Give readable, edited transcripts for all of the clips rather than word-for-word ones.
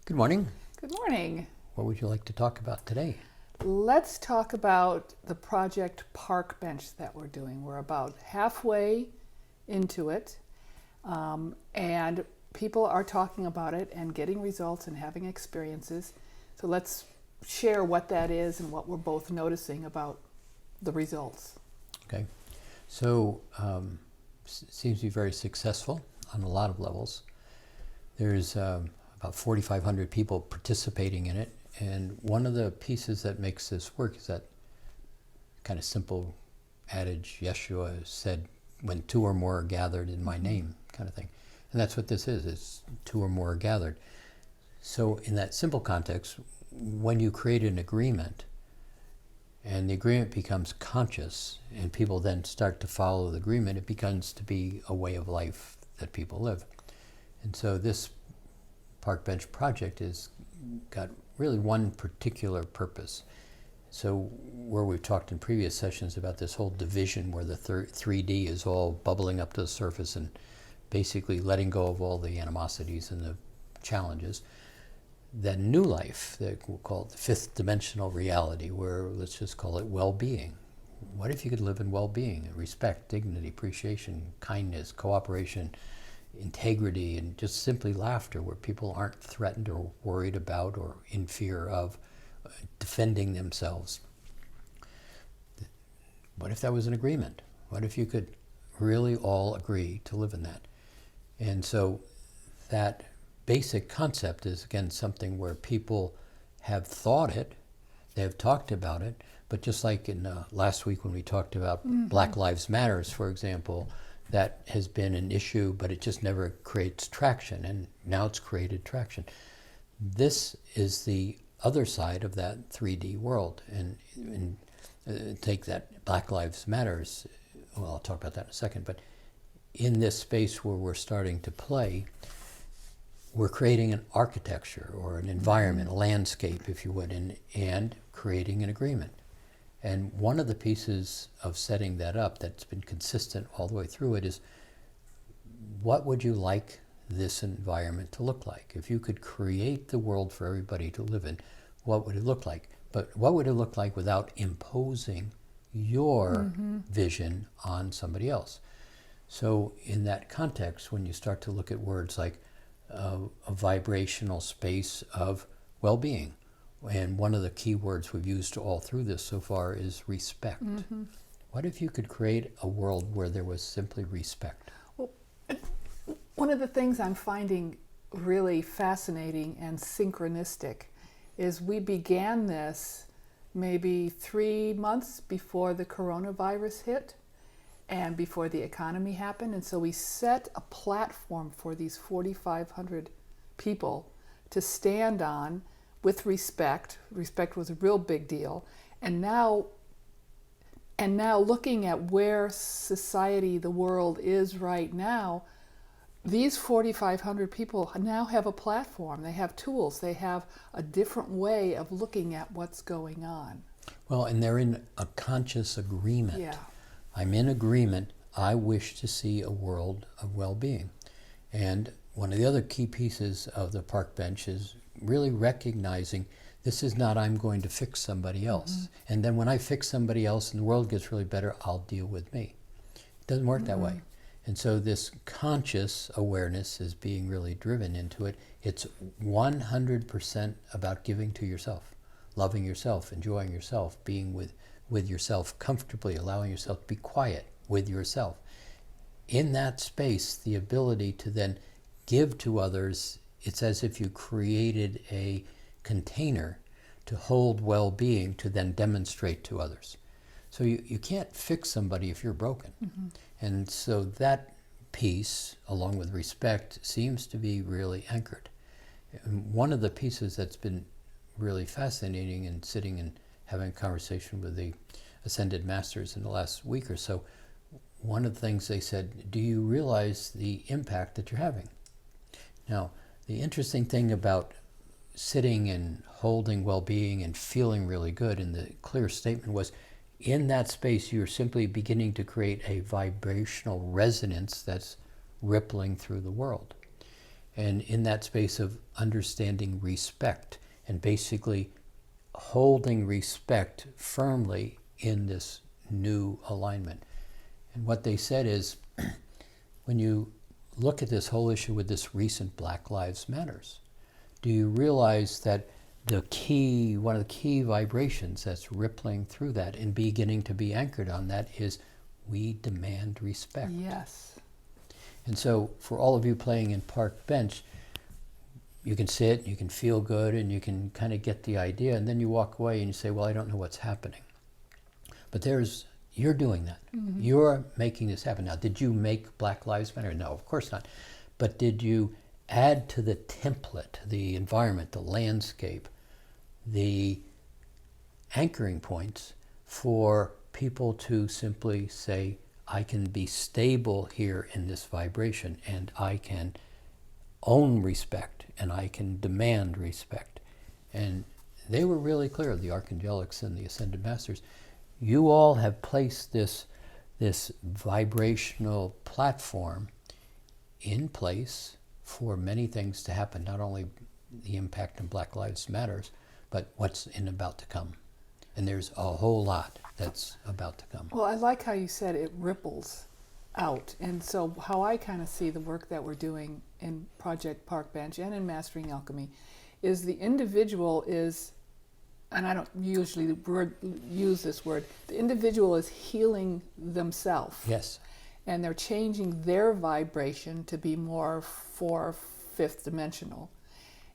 Good morning. Good morning. What would you like to talk about today? Let's talk about the project Park Bench that we're doing. We're about halfway into it, and people are talking about it and getting results and having experiences. So let's share what that is and what we're both noticing about the results. Okay. So, seems to be very successful on a lot of levels. There's about 4,500 people participating in it, and one of the pieces that makes this work is that kind of simple adage Yeshua said, when two or more are gathered in my name, kind of thing. And that's what this is, it's two or more are gathered. So in that simple context, when you create an agreement, and the agreement becomes conscious, and people then start to follow the agreement, it becomes to be a way of life that people live. And so this Park Bench project has got really one particular purpose. So where we've talked in previous sessions about this whole division where the 3D is all bubbling up to the surface and basically letting go of all the animosities and the challenges, that new life, that we'll call it the fifth dimensional reality, where let's just call it well-being. What if you could live in well-being, respect, dignity, appreciation, kindness, cooperation, integrity, and just simply laughter, where people aren't threatened or worried about or in fear of defending themselves? What if that was an agreement? What if you could really all agree to live in that? And so that basic concept is, again, something where people have thought it, they have talked about it, but just like in last week when we talked about Black Lives Matters, for example, that has been an issue, but it just never creates traction, and now it's created traction. This is the other side of that 3D world, and take that Black Lives Matters, well, I'll talk about that in a second, but in this space where we're starting to play, we're creating an architecture or an environment, a landscape, if you would, and creating an agreement. And one of the pieces of setting that up that's been consistent all the way through it is, what would you like this environment to look like? If you could create the world for everybody to live in, what would it look like? But what would it look like without imposing your vision on somebody else? So in that context, when you start to look at words like a vibrational space of well-being, and one of the key words we've used all through this so far is respect. What if you could create a world where there was simply respect? Well, one of the things I'm finding really fascinating and synchronistic is we began this maybe 3 months before the coronavirus hit and before the economy happened. And so we set a platform for these 4,500 people to stand on with respect. Respect was a real big deal. And now looking at where society, the world is right now, these 4,500 people now have a platform. They have tools. They have a different way of looking at what's going on. Well, and they're in a conscious agreement. Yeah. I'm in agreement. I wish to see a world of well-being. And one of the other key pieces of the Park Bench is really recognizing this is not I'm going to fix somebody else. And then when I fix somebody else and the world gets really better, I'll deal with me. It doesn't work that way. And so this conscious awareness is being really driven into it. It's 100% about giving to yourself, loving yourself, enjoying yourself, being with yourself comfortably, allowing yourself to be quiet with yourself. In that space, the ability to then give to others, it's as if you created a container to hold well-being to then demonstrate to others. So you can't fix somebody if you're broken. And so that piece, along with respect, seems to be really anchored. And one of the pieces that's been really fascinating and sitting and having a conversation with the Ascended Masters in the last week or so, one of the things they said, do you realize the impact that you're having? Now, the interesting thing about sitting and holding well-being and feeling really good, and the clear statement was, in that space, you're simply beginning to create a vibrational resonance that's rippling through the world. And in that space of understanding respect and basically holding respect firmly in this new alignment. And what they said is, when you look at this whole issue with this recent Black Lives Matters, do you realize that one of the key vibrations that's rippling through that and beginning to be anchored on that is we demand respect. Yes. And so for all of you playing in park bench, you can sit, you can feel good, and you can kind of get the idea, and then you walk away and you say, well, I don't know what's happening. But you're doing that. Mm-hmm. You're making this happen. Now, did you make Black Lives Matter? No, of course not. But did you add to the template, the environment, the landscape, the anchoring points for people to simply say, I can be stable here in this vibration, and I can own respect, and I can demand respect? And they were really clear, the Archangelics and the Ascended Masters. You all have placed this vibrational platform in place for many things to happen, not only the impact on Black Lives Matters, but what's about to come. And there's a whole lot that's about to come. Well, I like how you said it ripples out. And so how I kind of see the work that we're doing in Project Park Bench and in Mastering Alchemy is the individual is, and I don't usually use this word, the individual is healing themselves. Yes. And they're changing their vibration to be more fifth dimensional,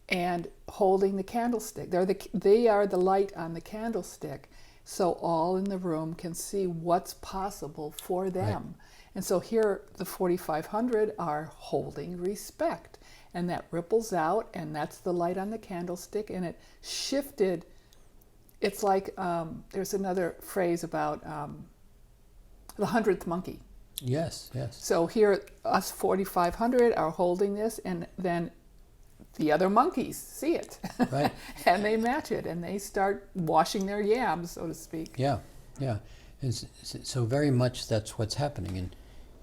and holding the candlestick. They are the light on the candlestick, so all in the room can see what's possible for them. Right. And so here the 4,500 are holding respect, and that ripples out, and that's the light on the candlestick, and it shifted. It's like there's another phrase about the 100th monkey. Yes, yes. So here, us 4,500 are holding this, and then the other monkeys see it. Right. And they match it, and they start washing their yams, so to speak. Yeah, yeah. And so very much that's what's happening.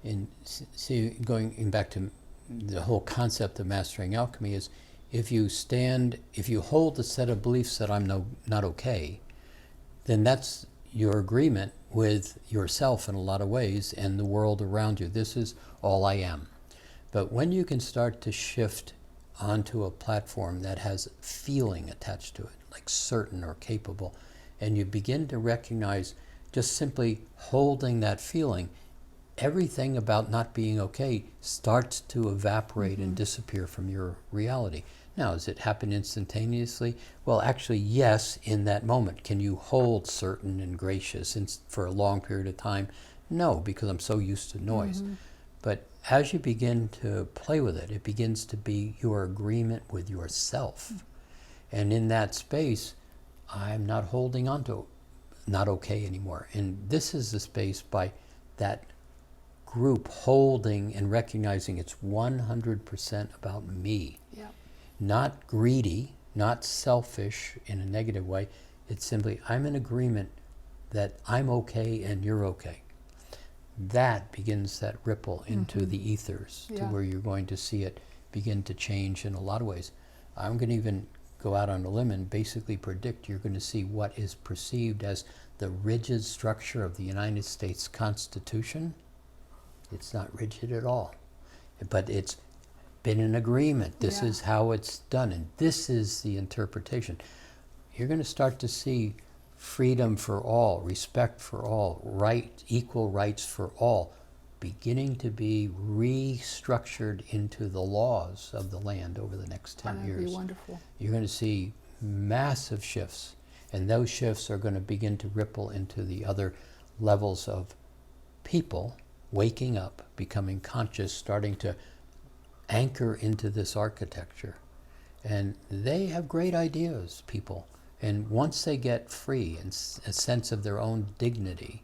And see, going back to the whole concept of mastering alchemy is, if you hold the set of beliefs that I'm not okay, then that's your agreement with yourself in a lot of ways and the world around you. This is all I am. But when you can start to shift onto a platform that has feeling attached to it, like certain or capable, and you begin to recognize just simply holding that feeling, everything about not being okay starts to evaporate and disappear from your reality. Now, does it happen instantaneously? Well, actually, yes, in that moment. Can you hold certain and gracious for a long period of time? No, because I'm so used to noise. Mm-hmm. But as you begin to play with it, it begins to be your agreement with yourself. Mm-hmm. And in that space, I'm not holding on to not okay anymore. And this is the space by that group holding and recognizing it's 100% about me. Yeah. Not greedy, not selfish in a negative way. It's simply, I'm in agreement that I'm okay and you're okay. That begins that ripple into the ethers to where you're going to see it begin to change in a lot of ways. I'm going to even go out on a limb and basically predict you're going to see what is perceived as the rigid structure of the United States Constitution. It's not rigid at all, but it's been an agreement. This is how it's done, and this is the interpretation. You're going to start to see freedom for all, respect for all, equal rights for all, beginning to be restructured into the laws of the land over the next 10 years. That'd be wonderful. You're going to see massive shifts, and those shifts are going to begin to ripple into the other levels of people waking up, becoming conscious, starting to anchor into this architecture. And they have great ideas, people. And once they get free and a sense of their own dignity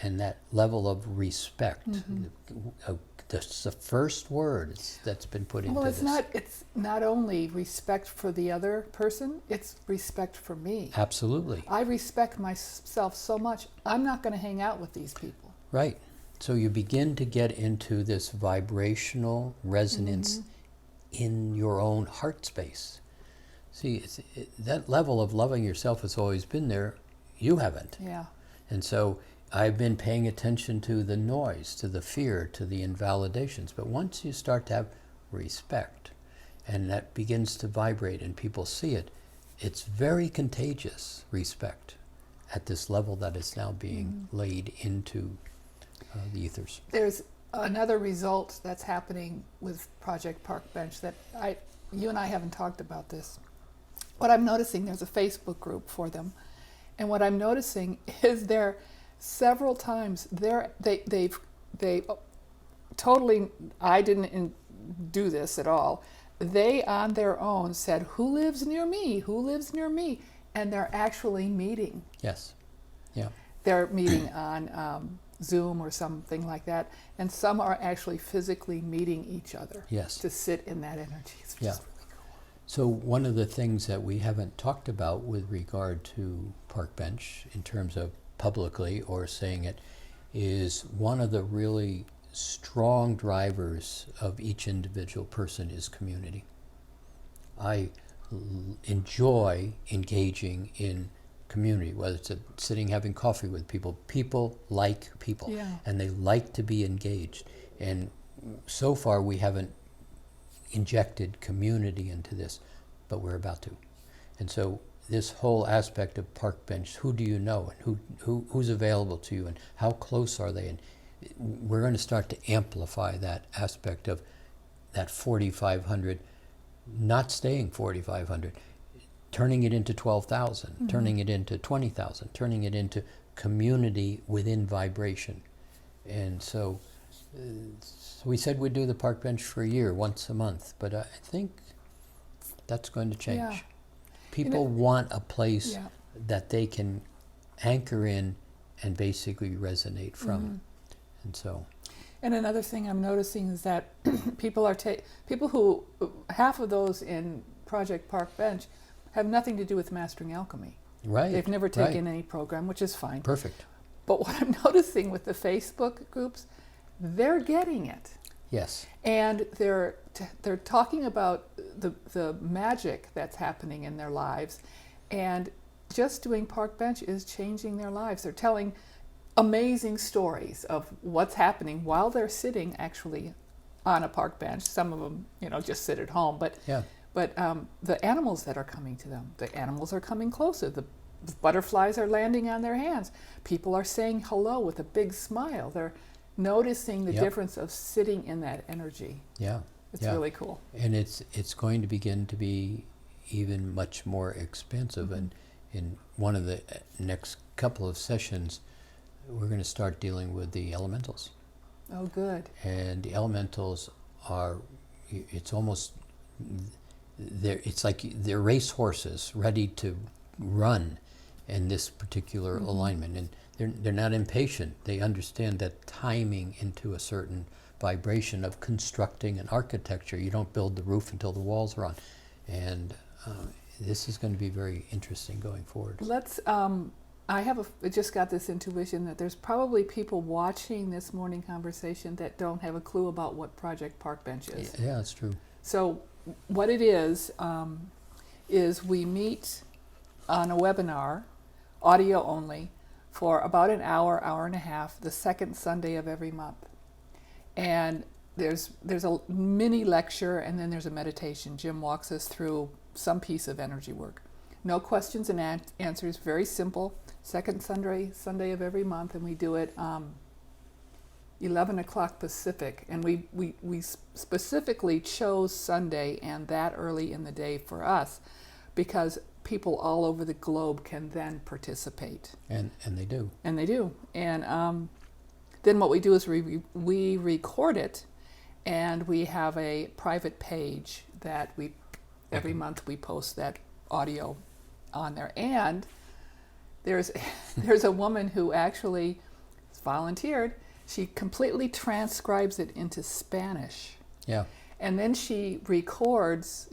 and that level of respect, that's the first word that's been put into this. Well, it's not only respect for the other person, it's respect for me. Absolutely. I respect myself so much, I'm not going to hang out with these people. Right. So you begin to get into this vibrational resonance in your own heart space. See, that level of loving yourself has always been there. You haven't. Yeah. And so I've been paying attention to the noise, to the fear, to the invalidations. But once you start to have respect, and that begins to vibrate and people see it, it's very contagious, respect, at this level that is now being laid into the ethers. There's another result that's happening with Project Park Bench that you and I haven't talked about this. What I'm noticing, there's a Facebook group for them, and what I'm noticing is there several times they totally, I didn't do this at all. They on their own said, "Who lives near me? Who lives near me?" And they're actually meeting. Yes. Yeah. They're meeting on Zoom or something like that, and some are actually physically meeting each other. Yes. To sit in that energy. It's Yeah. just really cool. So one of the things that we haven't talked about with regard to Park Bench in terms of publicly or saying it is one of the really strong drivers of each individual person is community. I enjoy engaging in community, whether it's sitting having coffee with people. People like people, Yeah. and they like to be engaged. And so far we haven't injected community into this, but we're about to. And so this whole aspect of Park Bench, who do you know, and who's available to you, and how close are they, and we're going to start to amplify that aspect of that 4,500, not staying 4,500, turning it into 12,000, turning it into 20,000, turning it into community within vibration. And so we said we'd do the Park Bench for a year, once a month, but I think that's going to change. Yeah. People want a place Yeah. that they can anchor in and basically resonate from. And so, And another thing I'm noticing is that people who, half of those in Project Park Bench have nothing to do with mastering alchemy. right. They've never taken right. any program, which is fine. Perfect. But what I'm noticing with the Facebook groups, they're getting it. Yes. And they're talking about the magic that's happening in their lives, and just doing Park Bench is changing their lives. They're telling amazing stories of what's happening while they're sitting actually on a park bench. Some of them, just sit at home, but Yeah. the animals that are coming to them, the animals are coming closer. The butterflies are landing on their hands. People are saying hello with a big smile. They're noticing the Yep. difference of sitting in that energy. Yeah. It's yeah. really cool. And it's going to begin to be even much more expansive. And in one of the next couple of sessions, we're going to start dealing with the elementals. Oh, good. And the elementals are, it's almost, it's like they're race horses ready to run in this particular alignment. And they're not impatient. They understand that timing into a certain vibration of constructing an architecture. You don't build the roof until the walls are on. And this is going to be very interesting going forward. Let's. I just got this intuition that there's probably people watching this morning conversation that don't have a clue about what Project Park Bench is. Yeah, that's true. So what it is we meet on a webinar, audio only, for about an hour, hour and a half, the second Sunday of every month. And there's a mini lecture, and then there's a meditation. Jim walks us through some piece of energy work. No questions and answers, very simple. Second Sunday of every month, and we do it 11 o'clock Pacific. And we specifically chose Sunday and that early in the day for us because people all over the globe can then participate. And they do. And they do. And then what we do is we record it, and we have a private page that every month we post that audio on there. And there's a woman who actually volunteered. She completely transcribes it into Spanish. Yeah. And then she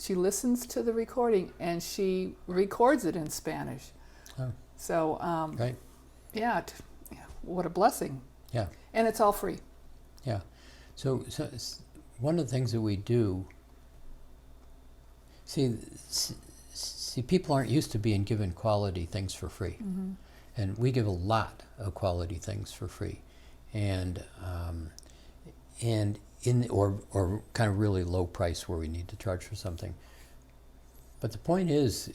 listens to the recording, and she records it in Spanish. Oh. So, Right. yeah, what a blessing. Yeah. And it's all free. Yeah. So one of the things that we do See, people aren't used to being given quality things for free, and we give a lot of quality things for free, and or kind of really low price where we need to charge for something. But the point is,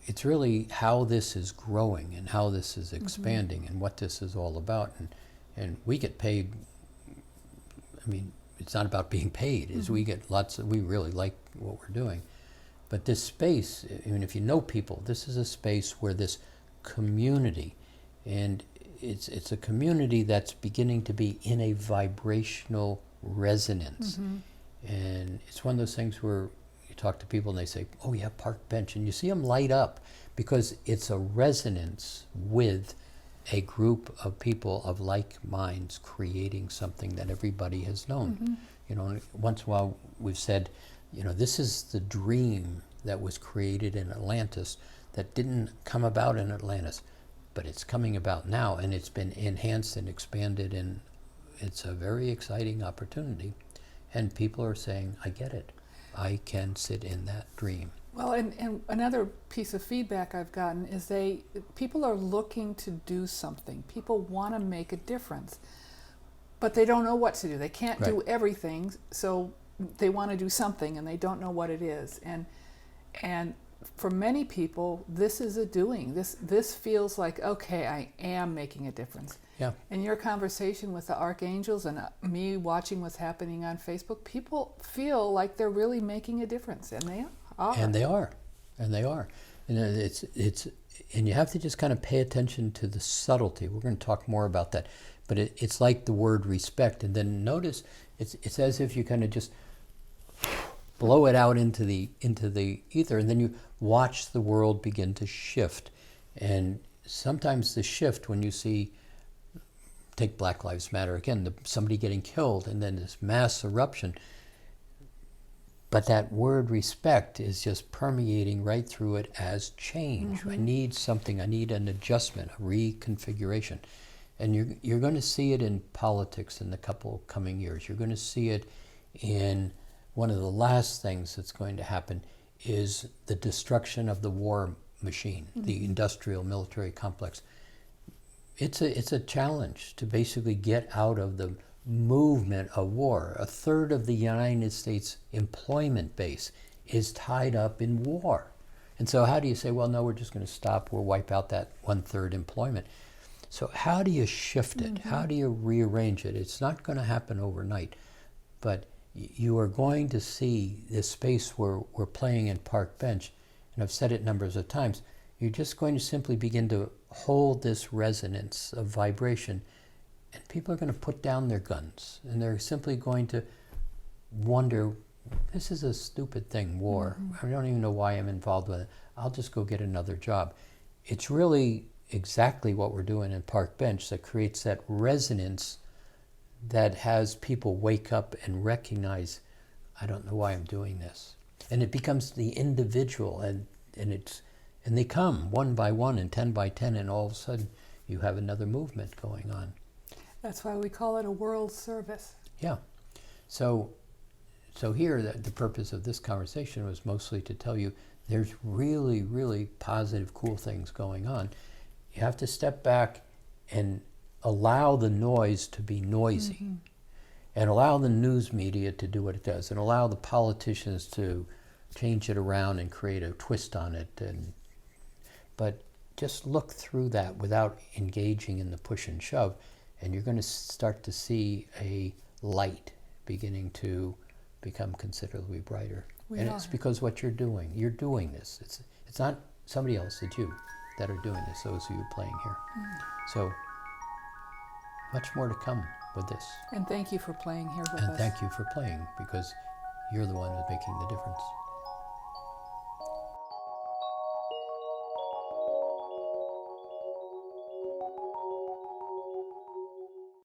it's really how this is growing and how this is expanding and what this is all about, and we get paid. I mean, it's not about being paid. Is we get we really like what we're doing. But this space, I mean, if you know people, this is a space where this community, and it's a community that's beginning to be in a vibrational resonance. And it's one of those things where you talk to people and they say, oh yeah, park bench, and you see them light up because it's a resonance with a group of people of like minds creating something that everybody has known. You know, once in a while we've said, you know, this is the dream that was created in Atlantis that didn't come about in Atlantis, but it's coming about now, and it's been enhanced and expanded, and it's a very exciting opportunity. And people are saying, I get it. I can sit in that dream. Well, and another piece of feedback I've gotten is people are looking to do something. People want to make a difference, but they don't know what to do. They can't do everything, so they want to do something and they don't know what it is. And for many people, this is a doing. This feels like, okay, I am making a difference. Yeah. In your conversation with the archangels and me watching what's happening on Facebook, people feel like they're really making a difference, and they are. And they are. And it's and you have to just kind of pay attention to the subtlety. We're going to talk more about that. But it's like the word respect, and then notice it's as if you kind of just blow it out into the ether, and then you watch the world begin to shift. And sometimes the shift, when you see, take Black Lives Matter again, somebody getting killed, and then this mass eruption. But that word respect is just permeating right through it as change. I need something. I need an adjustment, a reconfiguration. And you're going to see it in politics in the couple coming years. You're going to see it in one of the last things that's going to happen is the destruction of the war machine, the industrial military complex. It's a challenge to basically get out of the movement of war. A third of the United States employment base is tied up in war. And so how do you say, well, no, we're just going to stop, we'll wipe out that 1/3 employment. So how do you shift it? How do you rearrange it? It's not going to happen overnight, but you are going to see this space where we're playing in park bench, and I've said it numbers of times, you're just going to simply begin to hold this resonance of vibration, and people are going to put down their guns, and they're simply going to wonder, this is a stupid thing, war. I don't even know why I'm involved with it. I'll just go get another job. It's really exactly what we're doing in park bench that creates that resonance that has people wake up and recognize, I don't know why I'm doing this. And it becomes the individual, and they come one by one and 10 by 10, and all of a sudden you have another movement going on. That's why we call it a world service. Yeah. So here, the purpose of this conversation was mostly to tell you there's really, really positive, cool things going on. You have to step back and allow the noise to be noisy, and allow the news media to do what it does, and allow the politicians to change it around and create a twist on it. But just look through that without engaging in the push and shove, and you're going to start to see a light beginning to become considerably brighter. It's because what you're doing this. It's not somebody else, it's you that are doing this, those of you playing here. So much more to come with this. And thank you for playing here with us. And thank you for playing, because you're the one who's making the difference.